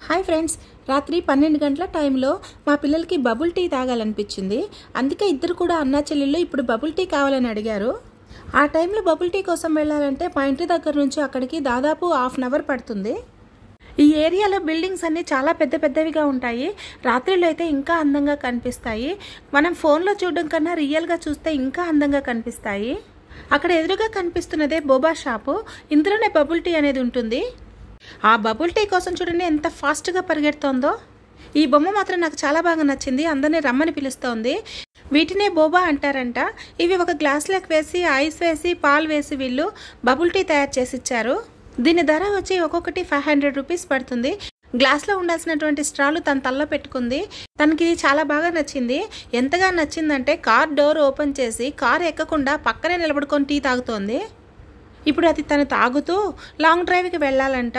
Hi friends, రాత్రి 12 గంటల టైంలో మా పిల్లలకి బబుల్ టీ తాగాలనిపించింది. అందుకే ఇద్దరు కూడా అన్నా చెల్లెళ్ళు ఇప్పుడు బబుల్ టీ కావాలని అడిగారు. ఆ టైంలో బబుల్ టీ కోసం వెళ్ళాలంటే మా ఇంటి దగ్గర నుంచి అక్కడికి దాదాపు ½ అవర్ పడుతుంది. ఈ ఏరియాలో బిల్డింగ్స్ అన్నీ చాలా పెద్ద పెద్దవిగా ఉంటాయి. రాత్రిలో అయితే ఇంకా అందంగా కనిపిస్తాయి. మనం ఫోన్లో చూడడం కన్నా రియల్గా చూస్తే ఇంకా అందంగా కనిపిస్తాయి. అక్కడ ఎదురుగా కనిపిస్తున్నదే బోబా షాపు. ఇందులోనే బబుల్ టీ అనేది ఉంటుంది. ఆ బబుల్ టీ కోసం చూడండి ఎంత ఫాస్ట్గా పరిగెడుతోందో. ఈ బొమ్మ మాత్రం నాకు చాలా బాగా నచ్చింది. అందరినీ రమ్మని పిలుస్తోంది. వీటినే బోబా అంటారంట. ఇవి ఒక గ్లాస్లోకి వేసి ఐస్ వేసి పాలు వేసి వీళ్ళు బబుల్ టీ తయారు చేసి ఇచ్చారు. దీని ధర వచ్చి ఒక్కొక్కటి 500 రూపీస్ పడుతుంది. గ్లాస్లో ఉండాల్సినటువంటి స్ట్రాలు తన తల్లో పెట్టుకుంది. తనకి ఇది చాలా బాగా నచ్చింది. ఎంతగా నచ్చిందంటే కార్ డోర్ ఓపెన్ చేసి కార్ ఎక్కకుండా పక్కనే నిలబడుకొని టీ తాగుతోంది. ఇప్పుడు అది తను తాగుతూ లాంగ్ డ్రైవ్కి వెళ్ళాలంట.